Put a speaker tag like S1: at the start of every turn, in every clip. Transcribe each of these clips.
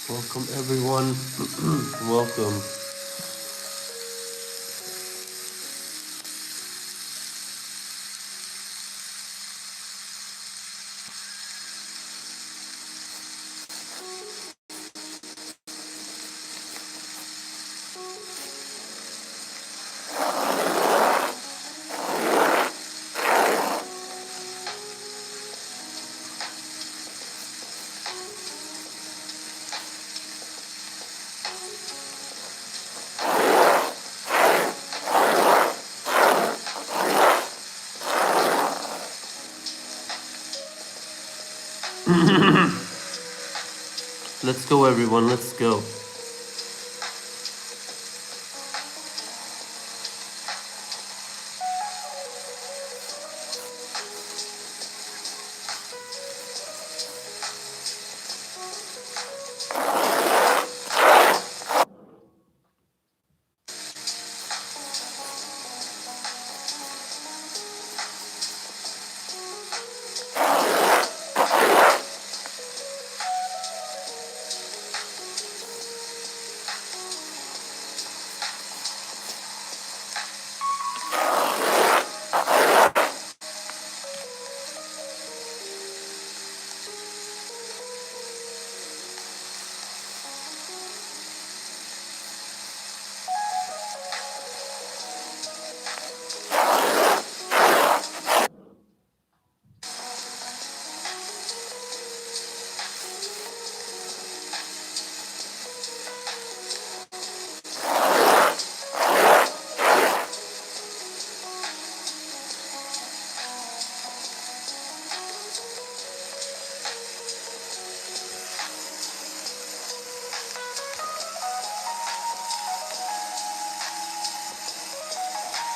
S1: Welcome everyone. Welcome. Let's go everyone, let's go.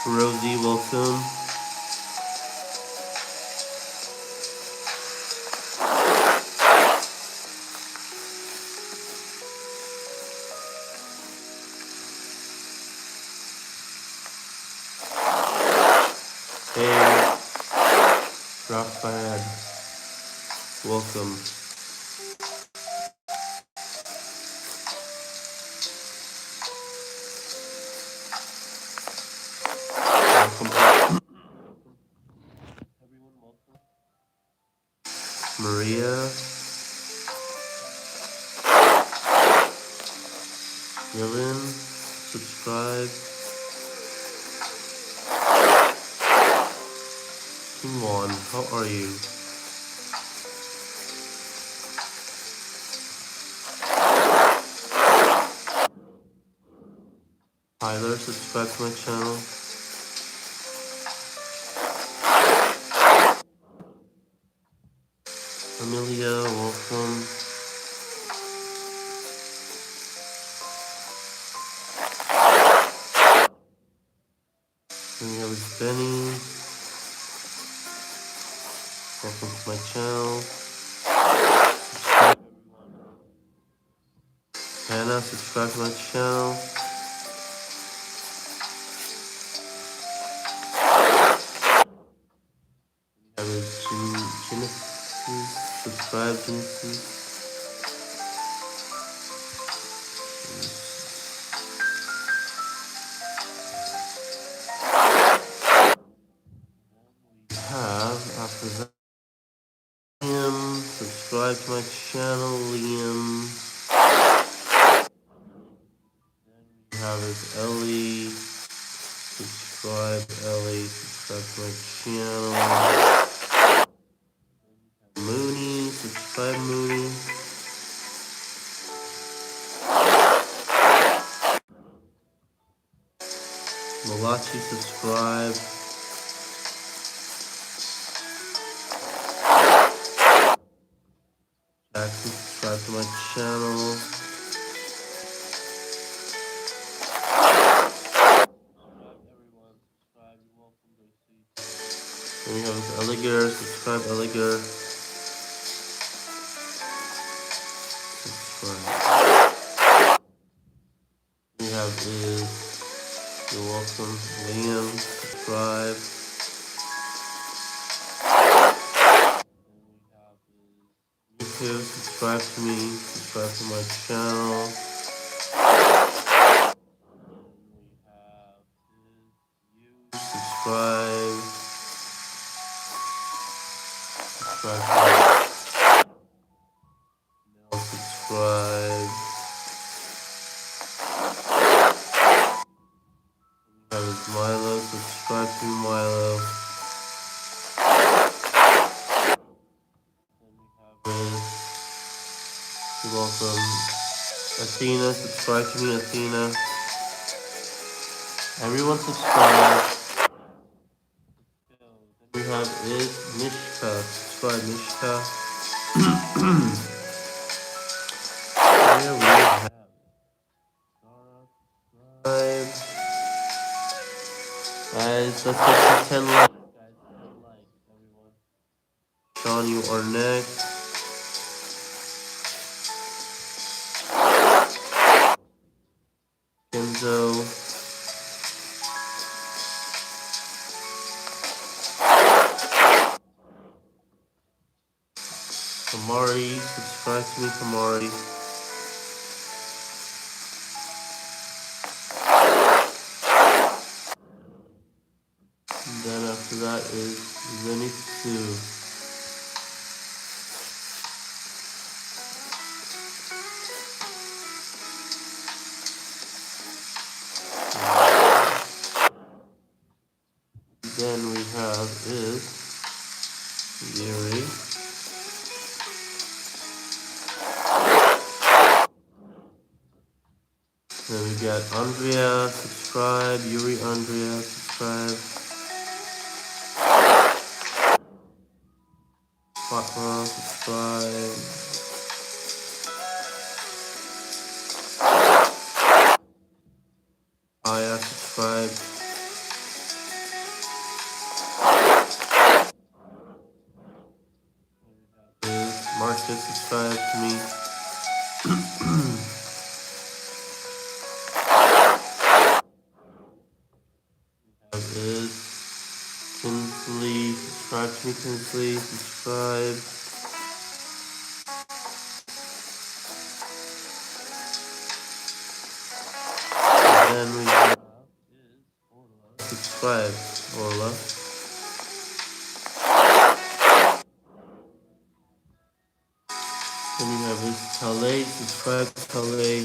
S1: Rosie, welcome. Hey, Rafael, welcome. Welcome. Everyone, welcome. Maria, Dylan, subscribe. Kimon, how are you? Tyler, subscribe to my channel. Amelia, welcome. And we have Benny. Welcome to my channel. Subscribe. Hannah, subscribe to my channel. We have Genesis, subscribe Genesis. We have, after that, Liam, subscribe to my channel, Liam. Then we have is Ellie, subscribe Ellie, subscribe to my channel. Mooney, subscribe Mooney. Malachi, subscribe. Jackson, subscribe to my channel. Then we have Elliger, subscribe Elliger. Subscribe. We have is, you're welcome, Liam, subscribe. to subscribe to me, subscribe to my channel. Subscribe. Subscribe to my subscribe. That is Milo. Subscribe to Milo. You're welcome. Athena, subscribe to me, Athena. Everyone subscribe. We have is Mishka. Subscribe, Mishka. Here we have subscribe. Guys, let's get to 10 likes. Guys, 10 likes, everyone. Sean, you are next. Kenzo. Kamari, subscribe to me, Kamari. And then after that is Zenitsu. Then we have is Yuri. Then we got Andrea, subscribe. Yuri, Andrea, subscribe. Fatma, subscribe. Aya, subscribe. Marcus, subscribe to me. Is Kinsley, subscribe to me, Kinsley, subscribe. And then we have is Orla, subscribe, Orla. Then we have is Talay, subscribe, Talay.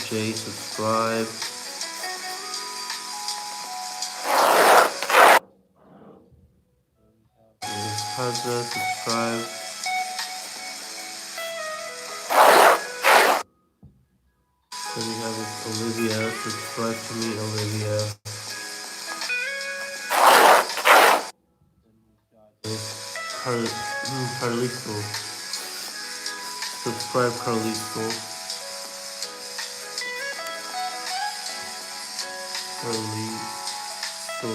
S1: Jay, subscribe. Haza, subscribe. Then we have this Olivia, subscribe to me, Olivia. Carlisto, subscribe, Carlisto. Carlisto.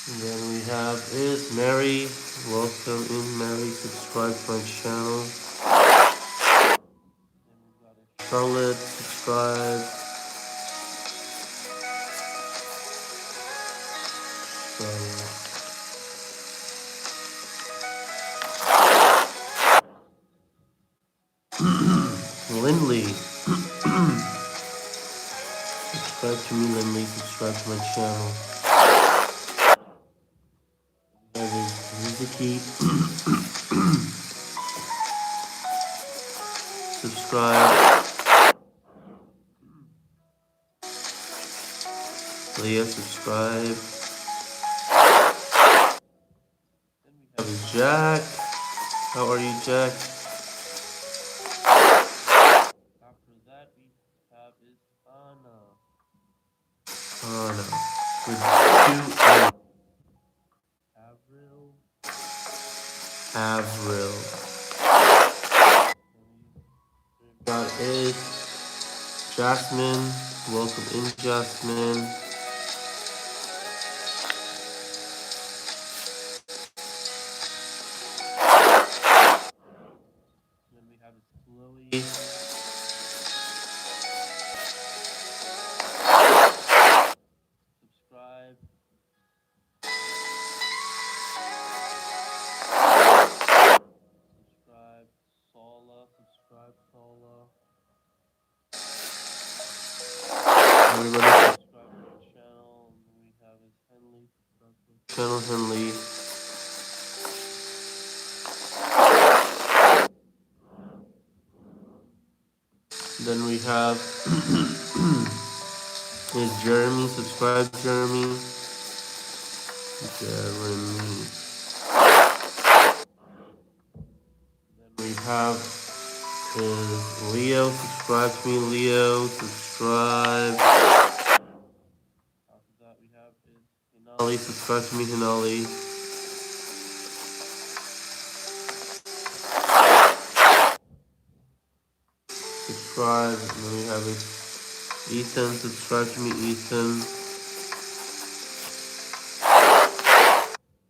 S1: And then we have is Mary. Welcome in, Mary. Subscribe to my channel. Charlotte, subscribe. Lindley. Subscribe to me, Lindley. Subscribe to my channel. That is Riziki. Subscribe. Leah, subscribe. Then we have Jack. How are you, Jack? After that, we have is Anna. Anna. With 2 N. Avril. That is Jasmine. Welcome in, Jasmine. Then we have Chloe. Everybody subscribe to my channel. And we have his Henley. Channel Henley. Then we have is Jeremy. Subscribe, Jeremy. Jeremy. Then we have is Leo. Subscribe to me, Leo. Subscribe. After that, we have is Hinali. Subscribe to me, Hinali. Subscribe. And then we have it. Ethan. Subscribe to me, Ethan.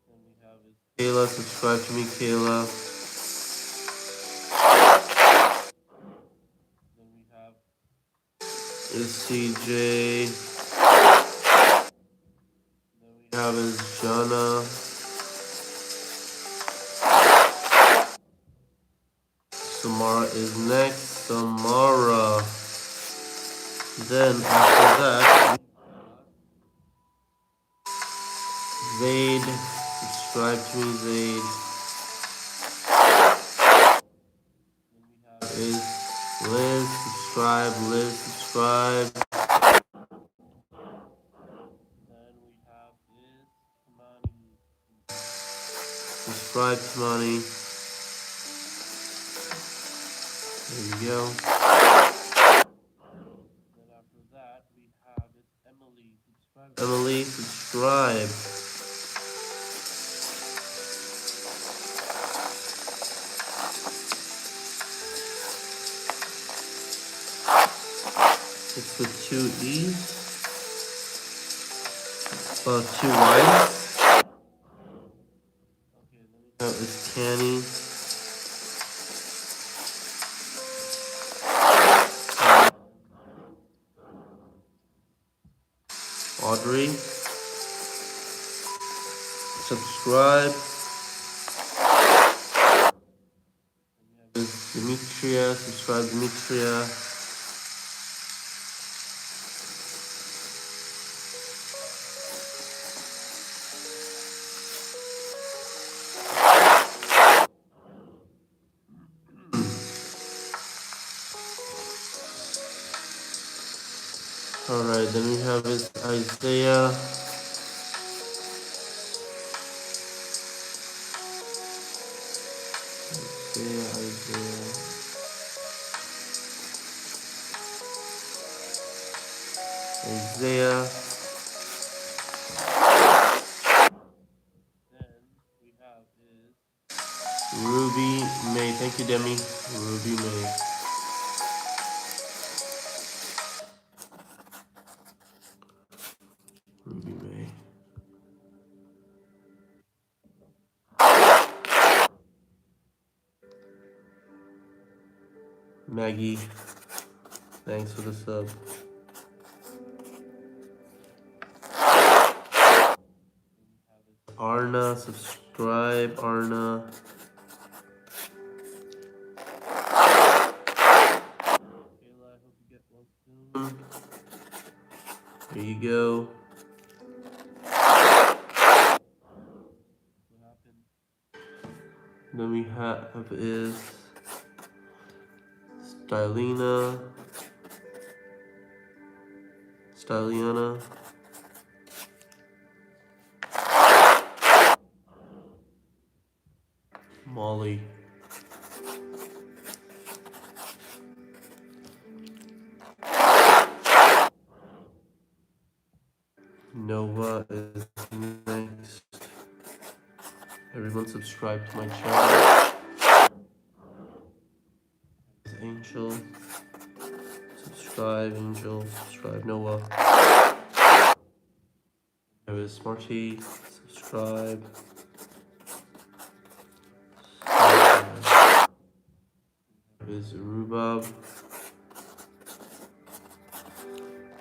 S1: Then we have it. Kayla. Subscribe to me, Kayla. Then we have is CJ. Then we have is Jana. Samara is next. Samara. Then after that, Zaid. Subscribe to me, Zaid. Then we have is Liz. Subscribe, Liz. Subscribe. Then we have is Kamani. Subscribe, Kamani. There you go. Then after that, we have is Emily. Subscribe. Emily, subscribe. It's with two E's. 2 Y's. Okay, then we have is Canny. Audrey. Subscribe. Is Demetria. Subscribe, Demetria. Alright, then we have is Isaiah. Isaiah. Isaiah. Then we have is Ruby May. Thank you, Demi. Ruby May. Ruby May. Maggie. Thanks for the sub. Arna, subscribe, Arna. Kayla, I hope you get one soon. There you go. What happened? Then we have is Styliana. Molly. Nova is next. Everyone subscribe to my channel. Angel. Subscribe, Angel. Subscribe, Noah. There is Smarty. Subscribe. There is Rhubarb.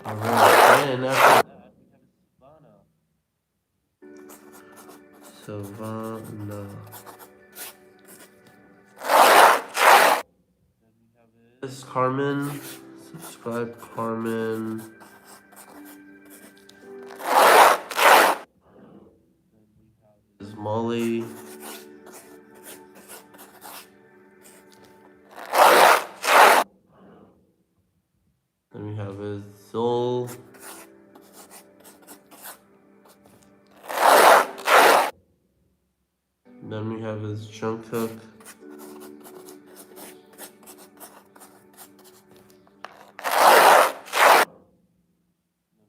S1: Alright, and after that we have Savannah. Then we have this Carmen. Subscribe, Carmen. have is Zol. Then we have is Jungkook.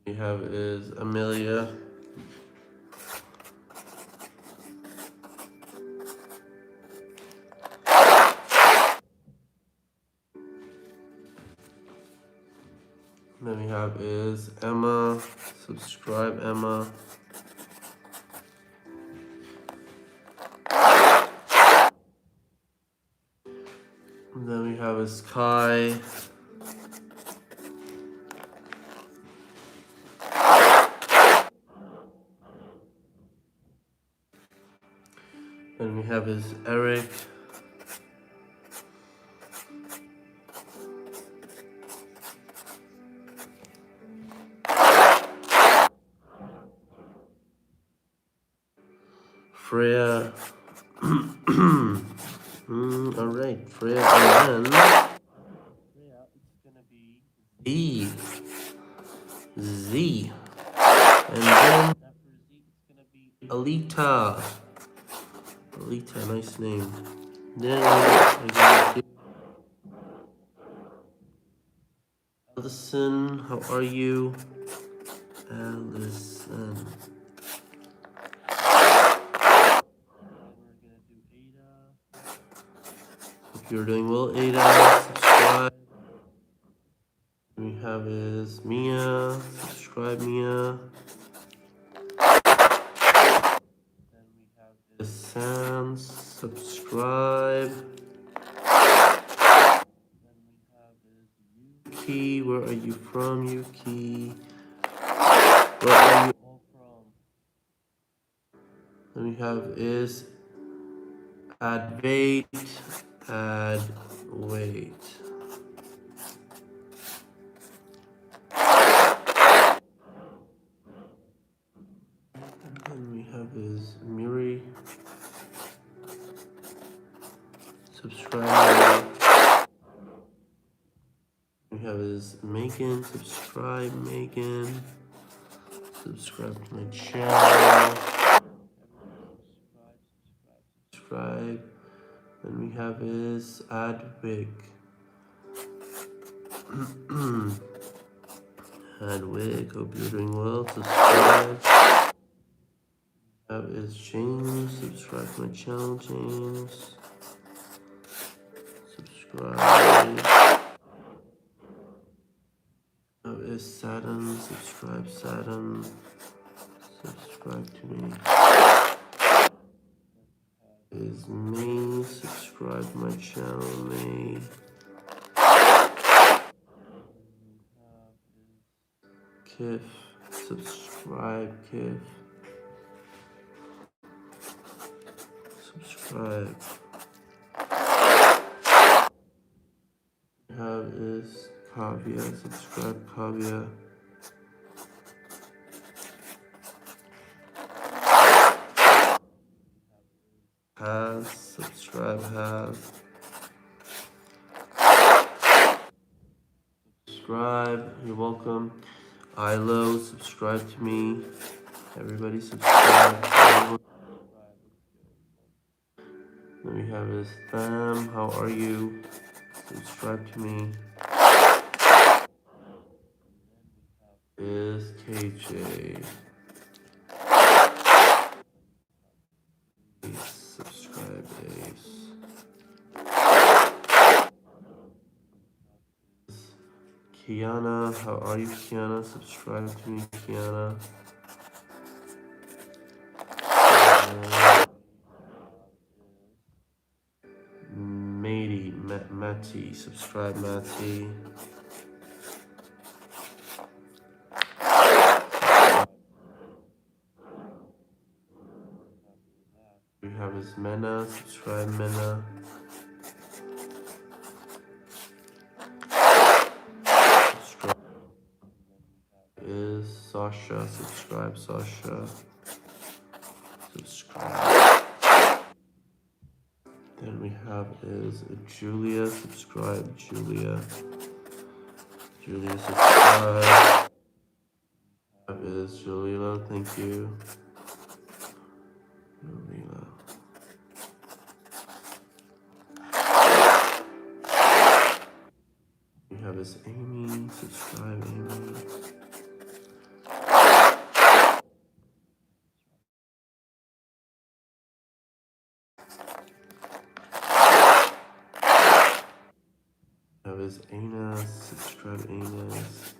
S1: We have is Amelia. Then we have is Emma. Subscribe, Emma. And then we have is Kai. Then we have is Eric. Freya. Alright, Freya, and then Freya, it's gonna be Z. And then after Z, it's gonna be Alita. Alita, nice name. Then we're gonna do Allison. How are you? Allison. Hope you're doing well, Ada. Subscribe. We have is Mia. Subscribe, Mia. Then we have is Sans. Subscribe. Then we have is Yuki. Where are you from, Yuki? Where are you all from? Then we have is Advait. Adwait. And we have is Muri. Subscribe. We have is Megan. Subscribe, Megan. Subscribe to my channel. Subscribe. Then we have is Adwig. Adwig, hope you're doing well. Subscribe. That is James. Subscribe to my channel, James. Subscribe. That is Saturn. Subscribe, Saturn. Subscribe to me. That is May. Subscribe to my channel, May. Kif. Subscribe, Kif. Subscribe. We have is Kavya. Subscribe, Kavya. Has. Subscribe, has. Subscribe. You're welcome. Ilo. Subscribe to me. Everybody subscribe. Then we have is Tham. How are you? Subscribe to me. Is KJ. Ace. Subscribe, Ace. Kiana. How are you, Kiana? Subscribe to me, Kiana. Matty, subscribe, Matty. We have is Mena, subscribe, Mena. Subscribe is Sasha, subscribe, Sasha. Subscribe. Then we have is Julia, subscribe, Julia. Julia, subscribe. That is Jalila, thank you. Jalila. We have is Amy, subscribe Amy. Have is Anas, subscribe Anas.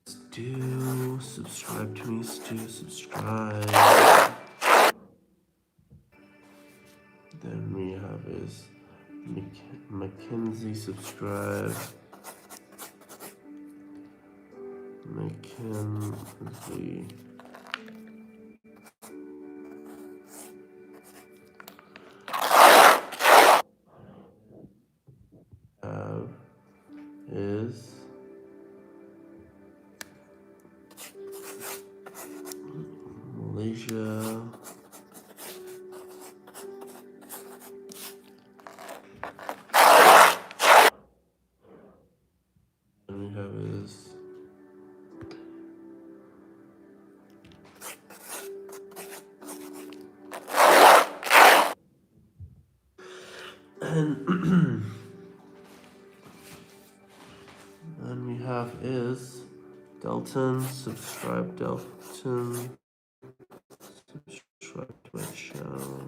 S1: Stu, subscribe to me, Stu, subscribe. Then we have is Mackenzie, subscribe. Mackenzie. Have is Malaysia. And we have is and we have is Delton, subscribe Delton, subscribe to my channel.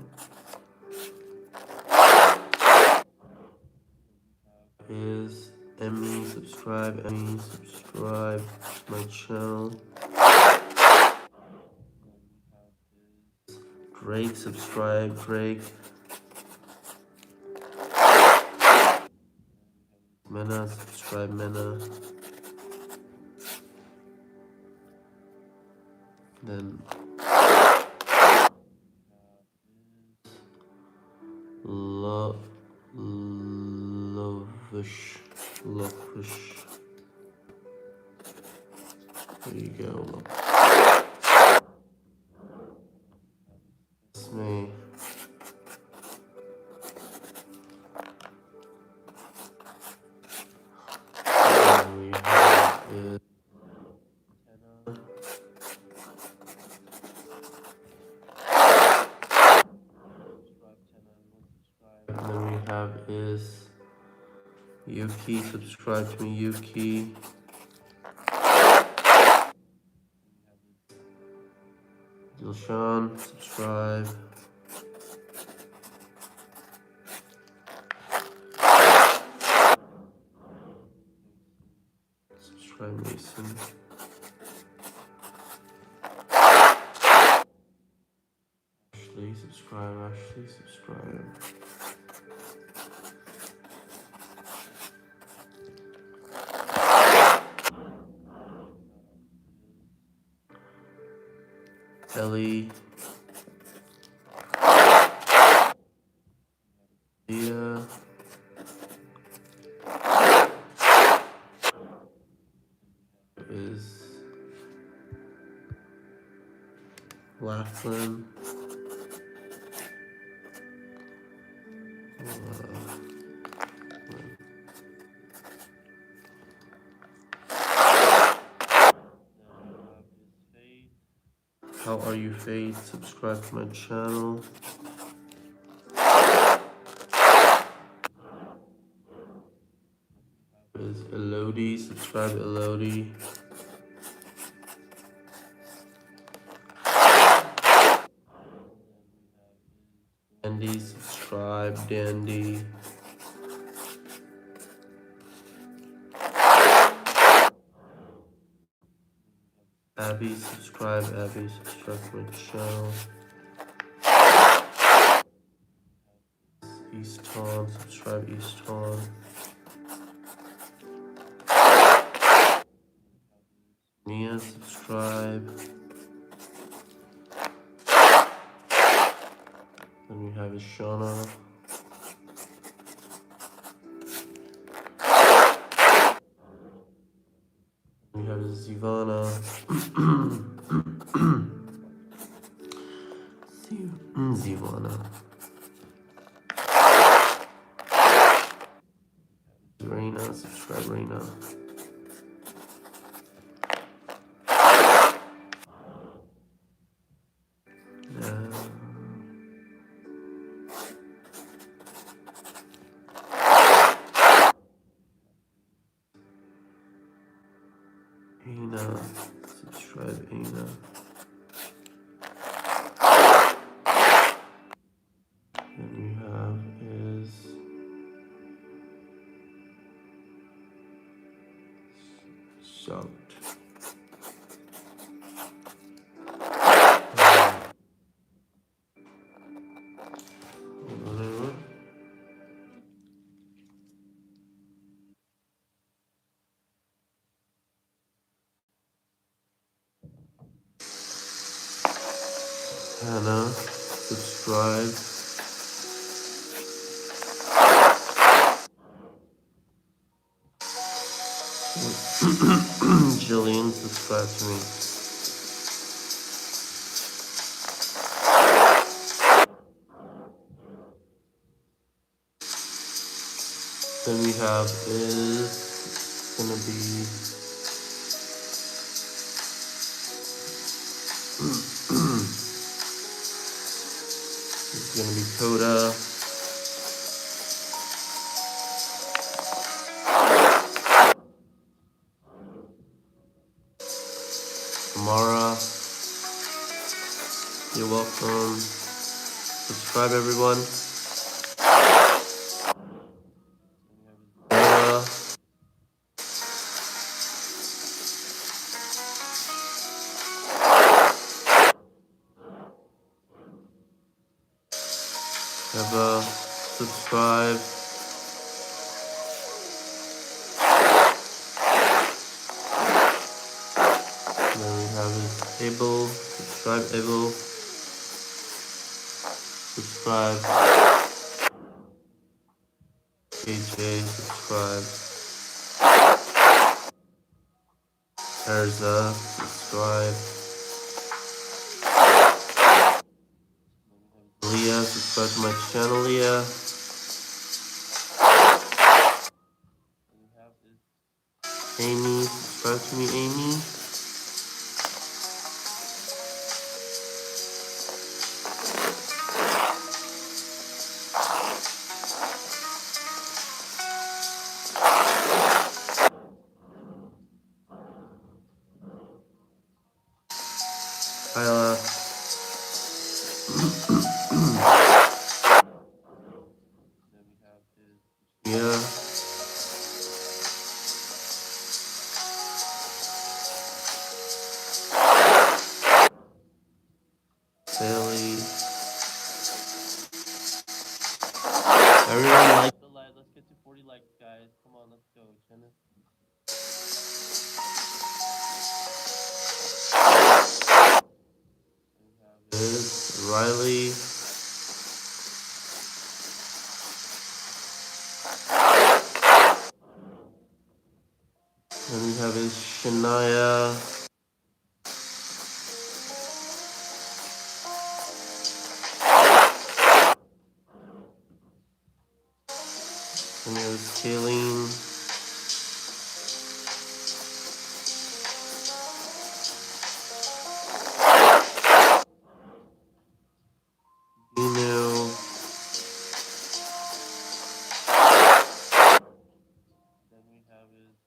S1: Is Emmy, subscribe to my channel. Drake, subscribe Drake. Mena, subscribe Mena. Then Lovish. There you go. That's me. And we have is and then we have is Yuki, subscribe to me, Yuki. Dilshan, subscribe. Subscribe Mason. Ashley, subscribe. Ellie. Leah. Is Laughlin. How are you, Faith? Subscribe to my channel. Is Elodie, subscribe Elodie. Dandy, subscribe Dandy. Abby, subscribe to my channel. Easton, subscribe Easton. Mia, subscribe. Then we have Shauna. We have Zivana. Zivana. subscribe right now. Aina, subscribe Aina. Then we have is Shout. Hannah, subscribe. Jillian, subscribe to me. Then we have is gonna be it's gonna be Coda. Amara, you're welcome. Subscribe everyone. Sarah, Eva, subscribe. And then we have is Abel, subscribe Abel. Subscribe. AJ, subscribe. Erza, subscribe. Leah, subscribe to my channel, Leah. Amy, subscribe to me, Amy. Kyla. Yeah. Sally. Everyone like the live. Let's get to 40 likes, guys. Come on, let's go. Jenna. This Riley. And we have is Shania. And there's Kayleen. Dino. Then we have is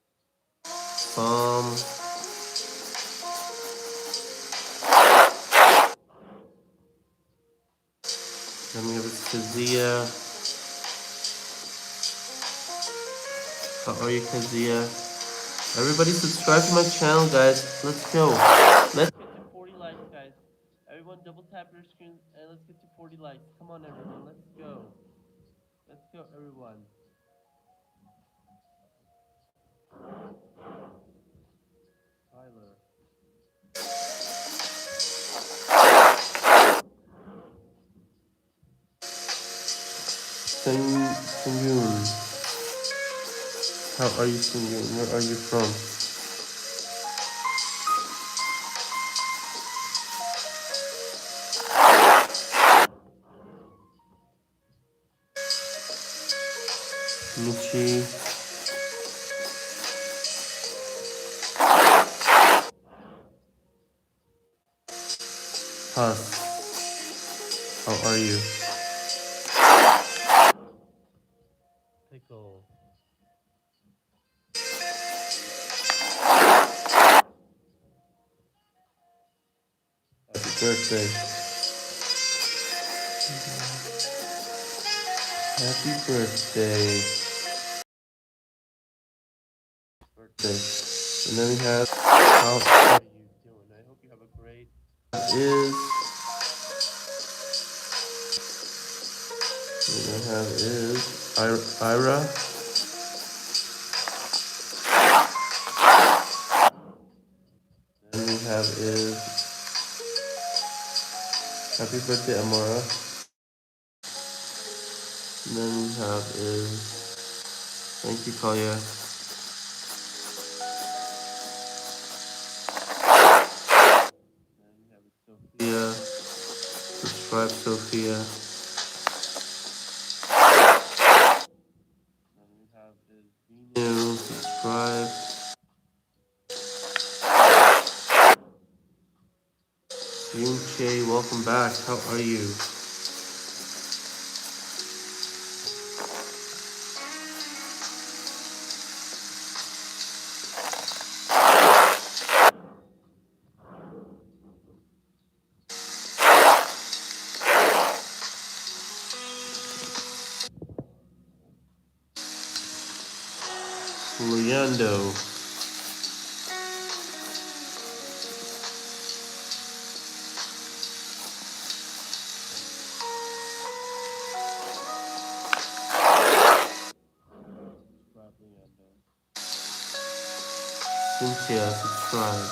S1: Then we have is Kazia. How are you, Kazia? Everybody subscribe to my channel, guys. Let's go. Let's get to 40 likes, guys. Everyone double tap your screen and let's get to 40 likes. Come on, everyone. Let's go. Let's go, everyone. Tyler. Seung-yoon. How are you, Seung-yoon? Where are you from? Michi. Huss, how are you? Pickle. Happy birthday. Happy birthday. Birthday. And then we have, how are you doing? I hope you have a great is. What I have is Ira. Then we have is happy birthday Amora. And then we have is thank you Kalia. Then we have Sophia. Subscribe Sophia. Then we have is Vino. Subscribe. Yunche, welcome back. How are you? Leando. Cynthia, subscribe.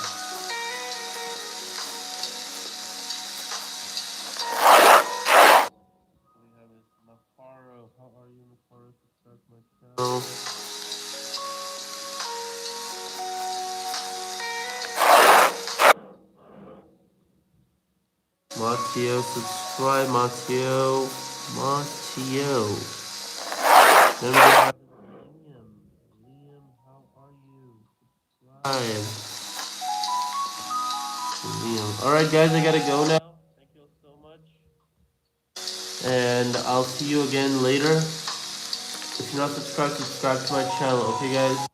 S1: We have is Mafaro. How are you, Mafaro? Subscribe to my channel. Mateo, subscribe, Mateo. Mateo. Then we have Liam. Liam, how are you? Subscribe. Liam. Alright, guys, I gotta go now. Thank you all so much. And I'll see you again later. If you're not subscribed, subscribe to my channel, okay, guys?